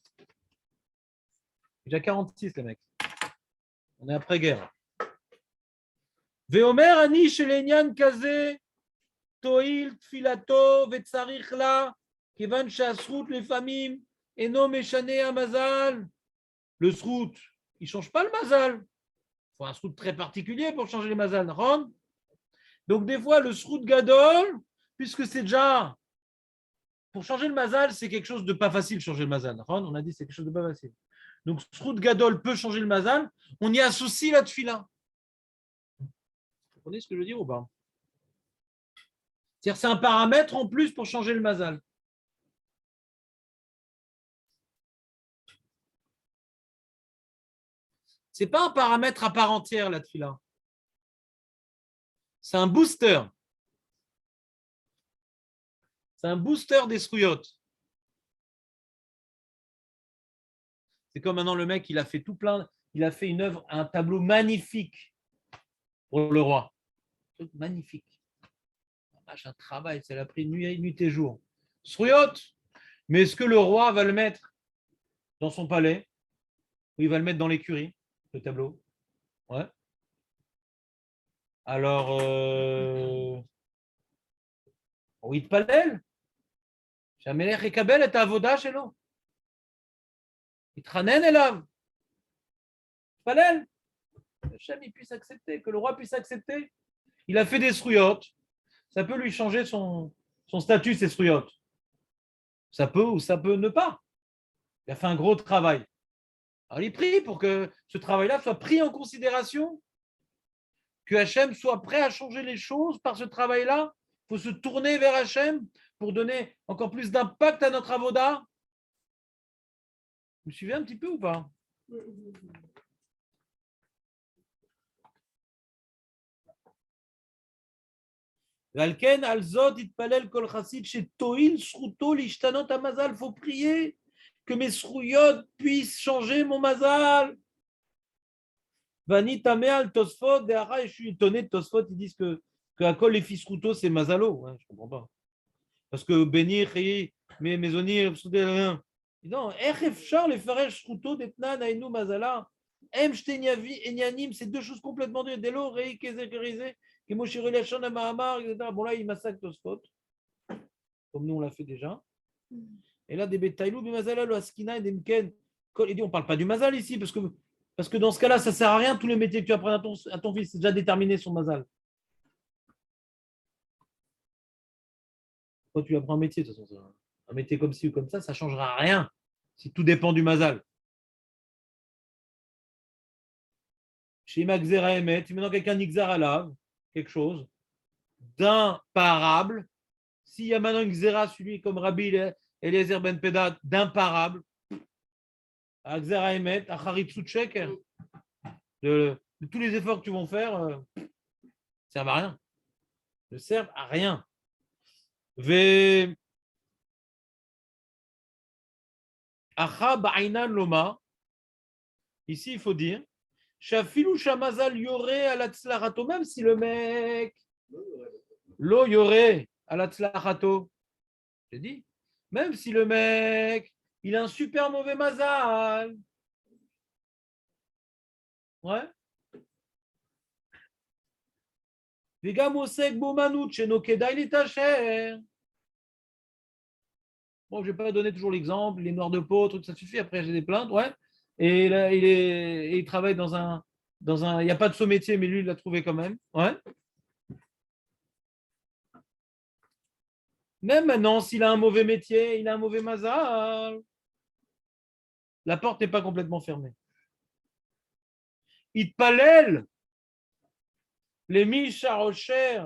Il a 46, le mec. On est après-guerre. Veomer ani shelenyan kaze toil tfilato vetzarich la kevan shasrut lefamim eno meshane amazal. Le srout, il ne change pas le mazal. Il faut un srout très particulier pour changer les mazal. Donc des fois, le srout gadol, puisque c'est déjà... Pour changer le mazal, c'est quelque chose de pas facile, changer le mazal. On a dit c'est quelque chose de pas facile. Donc srout gadol peut changer le mazal. On y associe la tfila. Vous comprenez ce que je veux dire ou pas? C'est-à-dire c'est un paramètre en plus pour changer le mazal. Ce n'est pas un paramètre à part entière, la tfila. C'est un booster. C'est un booster des srouillottes. C'est comme maintenant le mec, il a fait tout plein, il a fait une œuvre, un tableau magnifique pour le roi. Un truc magnifique. Un travail, ça l'a pris nuit et jour. Srouillotte. Mais est-ce que le roi va le mettre dans son palais ou il va le mettre dans l'écurie, le tableau? Ouais. Alors, oui, de palais. שהמלך יקבל את העבודה שלו. יתחנן אליו. יתפלל. Hachem il puisse accepter, que le roi puisse accepter. Il a fait des srouillottes. Ça peut lui changer son statut, ces srouillottes. Ça peut ou ça peut ne pas. Il a fait un gros travail. Alors il prie pour que ce travail-là soit pris en considération, que Hachem soit prêt à changer les choses par ce travail-là. Il faut se tourner vers Hachem pour donner encore plus d'impact à notre avoda. Vous me suivez un petit peu ou pas? Valken alzot itpalel kol chassid shetoil shruto lishtanot amazal. Faut prier que mes srouyot puissent changer mon mazal. Vani tameal tosfot de'ara. Et je suis étonné de Tosfot, ils disent que à kol les fils ruto c'est mazalo. Je ne comprends pas. Parce que bénir et maisonnier, non, Echefchar les faresh shruto detnan ainu mazala. Em shteniavi enyanim, c'est deux choses complètement différentes. Delo rei kezekerizé. Bon, là, il massacre Tosfot, comme nous, on l'a fait déjà. Et là, des bétailou, des mazala, le askina et des mken. Il dit, on ne parle pas du mazal ici, parce que dans ce cas-là, ça ne sert à rien, tous les métiers que tu apprends à ton fils, c'est déjà déterminé son mazal. Quand tu apprends un métier, de toute façon, un métier comme ci ou comme ça ne changera rien, si tout dépend du mazal. Chez Magzera Emet, si maintenant quelqu'un nixar alav, quelque chose d'imparable. S'il y a maintenant une xéra, celui comme Rabbi Eliezer Ben Peda, d'imparable, à xéra emet, à charitzoutchek, de tous les efforts que tu vas faire, ne servent à rien. Ne servent à rien. Loma. Ici, il faut dire Shafilou Shamazal Yoré à la Tzlarato, même si le mec Lo Yoré à la Tzlarato, j'ai dit, même si le mec il a un super mauvais mazal. Ouais. Vegam osek bomanut chez nos kedai les tacher. Bon, je ne vais pas donner toujours l'exemple, les noirs de peau, trucs, ça suffit, après j'ai des plaintes, ouais. Et là, il travaille il n'y a pas de saut métier, mais lui, il l'a trouvé quand même. Ouais. Même maintenant, s'il a un mauvais métier, il a un mauvais mazal, la porte n'est pas complètement fermée. Itpalel, les Misharocher,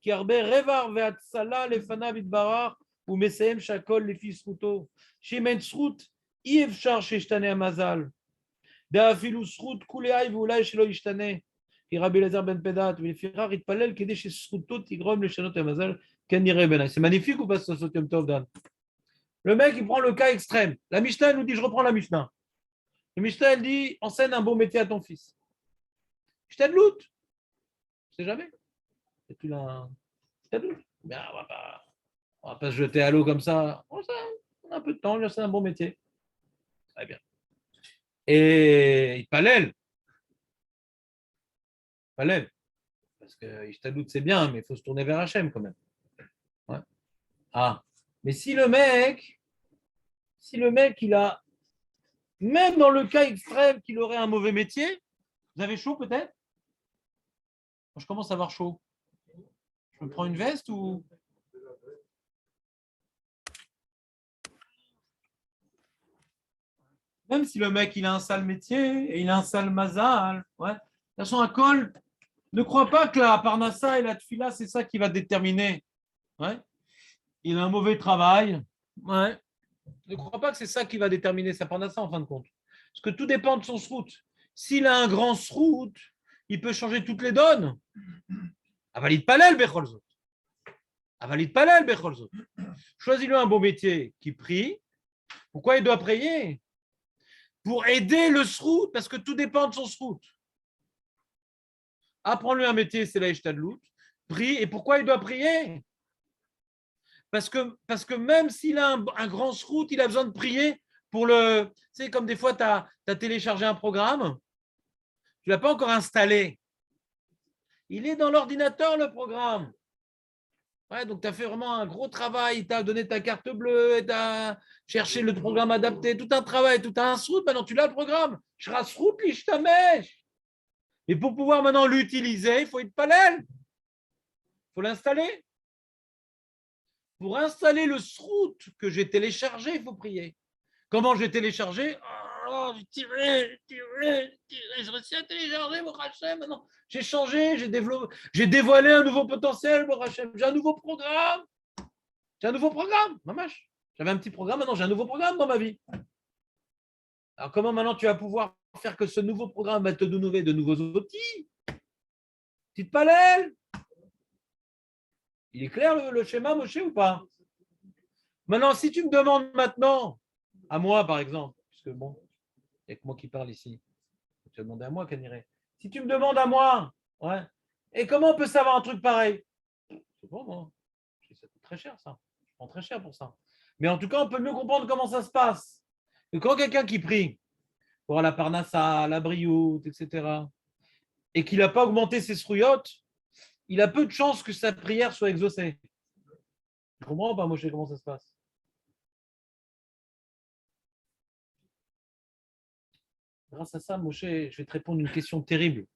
qui arbe revar ve'atsala lefanav itbarach, ou meseem shakol lefi sruto. Shemen srut, אי-אפשר שישתנה המזל. דאפילו זכות כולי אי ואולי שלא ישתנה. כי רבי אלעזר בן פדת, ולפיכך התפלל כדי שזכותו תגרום לשנות המזל, כן נראה בעיניי. C'est magnifique ou pas ce Yom Tov, Dan? Le mec, il prend le cas extrême. La Mishnah, elle nous dit, je reprends la Mishnah. La Mishnah, elle dit, enseigne un bon métier à ton fils. Je t'aide l'out. Je sais jamais. Et tu l'as. Je t'aide l'out. Mais on va pas se jeter à l'eau comme ça. On a un peu de temps, lui enseigne un bon métier. Très bien. Et il palèle. Palèle. Parce que Ishtadout, c'est bien, mais il faut se tourner vers Hachem quand même. Ouais. Ah. Mais si le mec, il a, même dans le cas extrême qu'il aurait un mauvais métier, vous avez chaud peut-être? Je commence à avoir chaud. Je me prends une veste ou. Même si le mec, il a un sale métier et il a un sale mazal, ouais. De toute façon, un col, ne crois pas que la parnassa et la tfila, c'est ça qui va déterminer. Ouais. Il a un mauvais travail. Ouais. Ne crois pas que c'est ça qui va déterminer sa parnassa en fin de compte. Parce que tout dépend de son srout. S'il a un grand srout, il peut changer toutes les donnes. Avalid palel becholzot. Avalid palel becholzot. Choisis-lui un bon métier qui prie. Pourquoi il doit prier? Pour aider le srout, parce que tout dépend de son srout. Apprends-lui un métier, c'est la ishtadlout. Prie. Et pourquoi il doit prier? Parce que même s'il a un grand srout, il a besoin de prier pour le. Tu sais, comme des fois, tu as téléchargé un programme, tu ne l'as pas encore installé. Il est dans l'ordinateur, le programme. Ouais, donc, tu as fait vraiment un gros travail. Tu as donné ta carte bleue, tu as cherché le programme adapté, tout un travail, tout un srout. Maintenant, tu l'as le programme. Shra srout l'ishtamesh. Et pour pouvoir maintenant l'utiliser, il faut être palel. Il faut l'installer. Pour installer le srout que j'ai téléchargé, il faut prier. Comment j'ai téléchargé? Oh, j'ai tiré, je réussis à télécharger, mon Hachem, maintenant. J'ai changé, j'ai dévoilé un nouveau potentiel, mon Hachem. J'ai un nouveau programme. Mamache. J'avais un petit programme, maintenant j'ai un nouveau programme dans ma vie. Alors comment maintenant tu vas pouvoir faire que ce nouveau programme va te donner de nouveaux outils? Petite palelle. Il est clair le schéma, Moshe, ou pas? Maintenant, si tu me demandes maintenant, à moi par exemple, puisque bon, il n'y a que moi qui parle ici, tu vas demander à moi, Kaniré. Si tu me demandes à moi, ouais, et comment on peut savoir un truc pareil? C'est bon, moi. Ça coûte très cher, ça. Je prends très cher pour ça. Mais en tout cas, on peut mieux comprendre comment ça se passe. Et quand quelqu'un qui prie pour la parnassa, la brioute, etc., et qu'il n'a pas augmenté ses srouillottes, il a peu de chances que sa prière soit exaucée. Tu comprends pas, Moshe, comment ça se passe? Grâce à ça, Moshe, je vais te répondre une question terrible.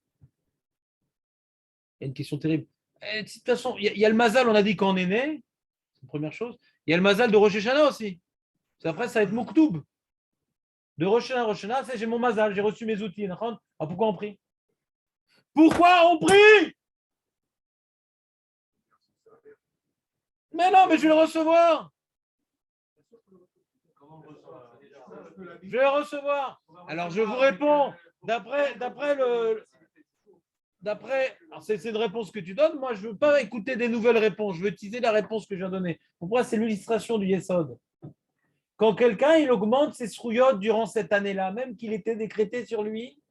Il y a une question terrible. Et de toute façon, il y a le mazal, on a dit quand on est né, c'est la première chose. Il y a le mazal de Rosh Hashanah aussi. Après, ça va être Mouktoub. De Rosh Hashanah, c'est j'ai mon mazal, j'ai reçu mes outils. Alors pourquoi on prie? Pourquoi on prie? Mais non, mais je vais le recevoir. Je vais le recevoir. Alors je vous réponds, c'est une réponse que tu donnes. Moi, je ne veux pas écouter des nouvelles réponses. Je veux utiliser la réponse que je viens de donner. Pour moi, c'est l'illustration du Yesod. Quand quelqu'un il augmente ses srouillottes durant cette année-là, même qu'il était décrété sur lui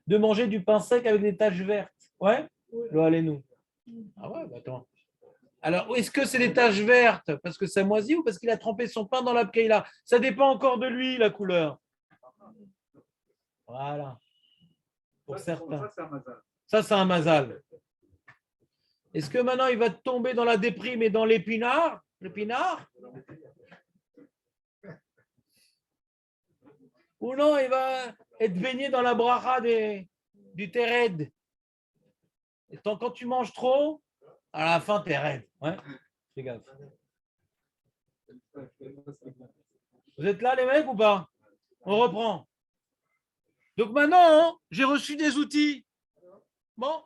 de manger du pain sec avec des taches vertes. Ouais. Lo allez-nous. Ah ouais, bah attends. Alors, est-ce que c'est des taches vertes parce que ça moisit ou parce qu'il a trempé son pain dans la pkeila? Ça dépend encore de lui, la couleur. Voilà. Pour certains. Ça, c'est un mazal. Est-ce que maintenant, il va tomber dans la déprime et dans l'épinard? L'épinard? Ou non, il va être baigné dans la bracha du Tered. Et quand tu manges trop, à la fin, t'es raide. Ouais, fais gaffe. Vous êtes là, les mecs, ou pas? On reprend. Donc maintenant, j'ai reçu des outils. Bon,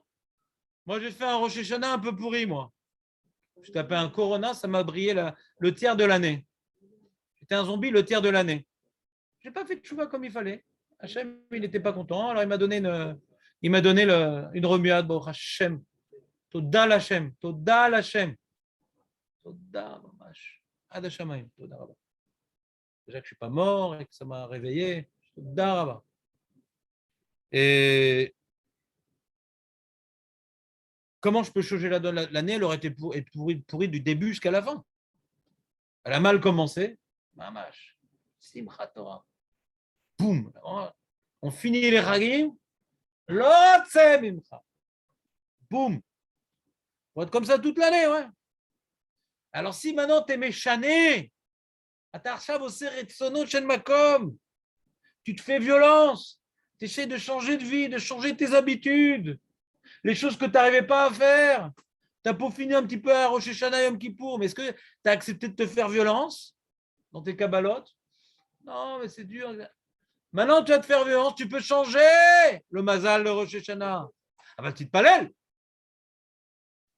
moi, j'ai fait un Rosh Hashanah un peu pourri, moi. Je tapais un Corona, ça m'a brillé le tiers de l'année. J'étais un zombie le tiers de l'année. Je n'ai pas fait de chouva comme il fallait. Hachem, il n'était pas content. Alors, il m'a donné une remuade. Bon, Hachem. Toda l'Hachem. Toda l'Hachem. Toda, mamash. Ad Hashamayim. Toda Rabba. Déjà que je ne suis pas mort et que ça m'a réveillé. Toda Rabba. Et comment je peux changer la donne? L'année, elle aurait été pourrie du début jusqu'à la fin. Elle a mal commencé. Mamash. Simchat Torah. Boum. On finit les Chagim. L'autre, Mimcha. Boum. On va être comme ça toute l'année, ouais. Alors si maintenant tu es méchané, tu te fais violence, tu essaies de changer de vie, de changer tes habitudes, les choses que tu n'arrivais pas à faire. Tu as peaufiné un petit peu à Rosh Hashanah Yom Kippour, mais est-ce que tu as accepté de te faire violence dans tes kabbalotes? Non, mais c'est dur. Maintenant, tu vas te faire violence, tu peux changer le mazal de Rosh Hashanah. Ah ben, tu te palèles.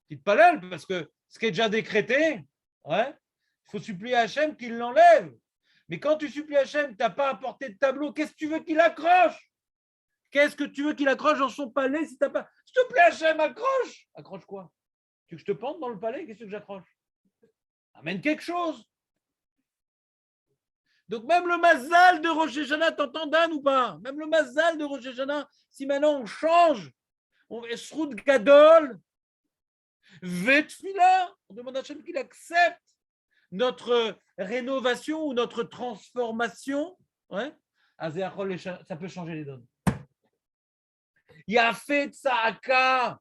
Tu te palèles parce que ce qui est déjà décrété, ouais, il faut supplier Hachem qu'il l'enlève. Mais quand tu supplies Hachem, tu n'as pas apporté de tableau, qu'est-ce que tu veux qu'il accroche? Qu'est-ce que tu veux qu'il accroche dans son palais si tu n'as pas. S'il te plaît, Hachem, accroche. Accroche quoi? Tu veux que je te pende dans le palais? Qu'est-ce que j'accroche? Amène quelque chose. Donc même le mazal de Rosh Hashanah, t'entends Dan ou pas? Même le mazal de Rosh Hashanah, si maintenant on change, on est Sroud Gadol, Vetfila, on demande à Hachem qu'il accepte notre rénovation ou notre transformation, ouais, ça peut changer les donnes. Il y a fait Tzahaka,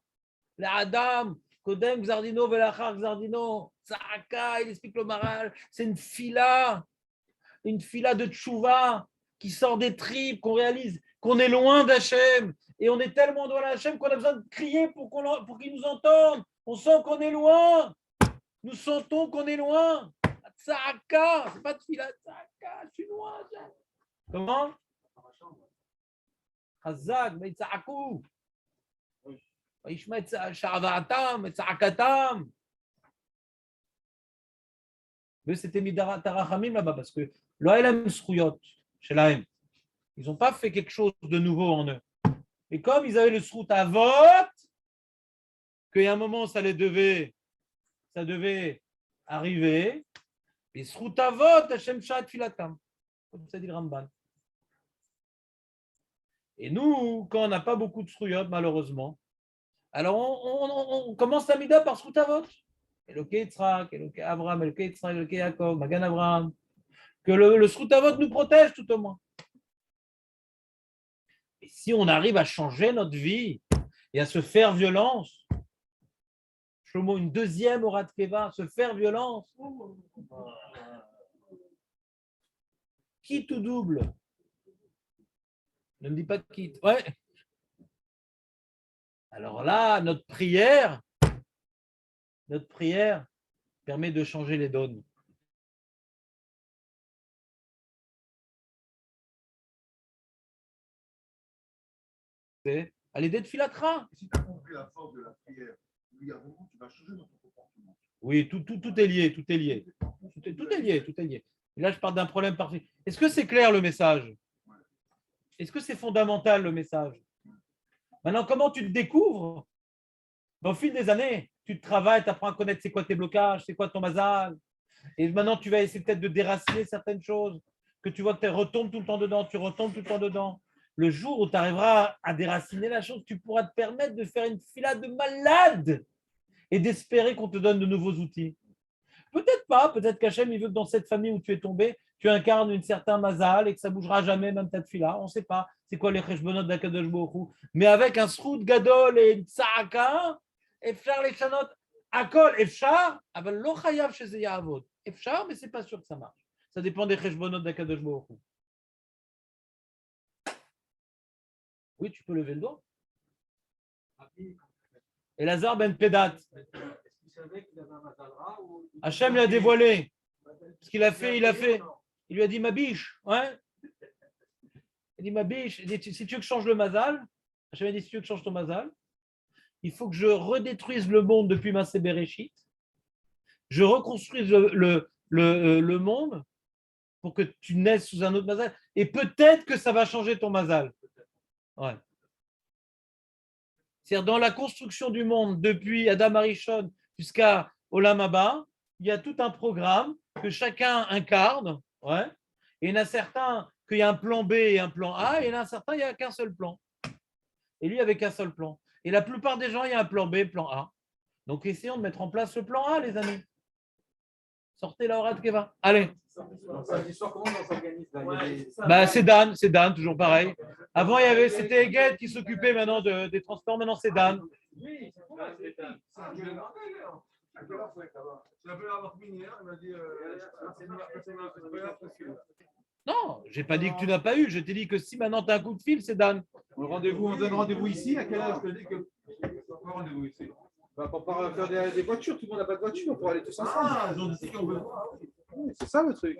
la Adam, Kodem Xardino, Velachar Xardino, Tzahaka, il explique le Maral, c'est une fila de tchouva qui sort des tripes, qu'on réalise qu'on est loin d'Hachem et on est tellement loin d'Hachem qu'on a besoin de crier pour qu'il nous entende. On sent qu'on est loin. Nous sentons qu'on est loin. Tzahaka, c'est pas de fila, Tzahaka, je suis loin. Comment? Chazak, mais Tzahakou. וישמע שעבעתם, וצעקתם. C'était Midara Tarachamim là-bas, parce que l'OLM Srouyot, chez l'AM, ils n'ont pas fait quelque chose de nouveau en eux. Et comme ils avaient le Srout à vote, qu'il y a un moment, ça devait arriver, et Srout à vote, Hashem Shat Filatam. Comme ça dit le Ramban. Et nous, quand on n'a pas beaucoup de Srouyot, malheureusement, alors on commence la Mida par Srout à vote. Eloké Yitzhak, Eloké Abraham, Eloké Yitzhak, Eloké Yaakov, Magan Abraham. Que le Sroutavot nous protège tout au moins. Et si on arrive à changer notre vie et à se faire violence, Shlomo, une deuxième Orat Keva, se faire violence, quitte ou double? Ne me dis pas de quitte. Ouais. Alors là, notre prière permet de changer les donnes. À l'idée de Filatra. Si tu as compris la force de la prière, il y a vraiment, tu vas changer notre comportement. Oui, tout est lié, tout est lié. Tout est lié, tout est lié. Et là, je parle d'un problème parfait. Est-ce que c'est clair le message? Est-ce que c'est fondamental le message? Maintenant, comment tu te découvres? Au fil des années, tu te travailles, tu apprends à connaître c'est quoi tes blocages, c'est quoi ton mazal. Et maintenant, tu vas essayer peut-être de déraciner certaines choses, que tu vois que tu retombes tout le temps dedans, tu retombes tout le temps dedans. Le jour où tu arriveras à déraciner la chose, tu pourras te permettre de faire une fila de malade et d'espérer qu'on te donne de nouveaux outils. Peut-être pas, peut-être qu'Hachem, il veut que dans cette famille où tu es tombé, tu incarnes une certaine mazal et que ça ne bougera jamais, même ta fila. On ne sait pas c'est quoi les cheshbonot d'Akadosh Baruch Hu. Mais avec un srout gadol et une tzahaka, efshar les chanot, akol efshar, aval lo chayav sheze ya'avod. Efshar, mais ce n'est pas sûr que ça marche. Ça dépend des cheshbonot d'Akadosh Baruch Hu. Oui, tu peux lever le doigt. Elazar ben Pedat. Hachem l'a dévoilé. Ce qu'il a fait, il a fait. Il lui a dit ma biche. Ouais. Il dit ma biche. Il dit, si tu veux que je change le mazal, Hachem a dit si tu veux que je change ton mazal, il faut que je redétruise le monde depuis ma Bereshit. Je reconstruise le monde pour que tu naisses sous un autre mazal. Et peut-être que ça va changer ton mazal. Ouais. C'est-à-dire dans la construction du monde depuis Adam Arishon jusqu'à Olam Haba, il y a tout un programme que chacun incarne. Ouais. Et il y en a certains qu'il y a un plan B et un plan A, et il y en a certains il n'y a qu'un seul plan. Et lui avec un seul plan. Et la plupart des gens, il y a un plan B, plan A. Donc essayons de mettre en place le plan A, les amis. Sortez la Horat Keva. Allez. Bah, c'est Dan, toujours pareil. Avant, c'était Eguet qui s'occupait maintenant des transports, maintenant c'est Dan. Non, j'ai pas dit que tu n'as pas eu. Je t'ai dit que si maintenant tu as un coup de fil, c'est Dan. On donne rendez-vous ici. À quelle heure je te dis que rendez-vous ici? Pour faire des voitures, tout le monde n'a pas de voiture pour aller tous ensemble. C'est ça le truc.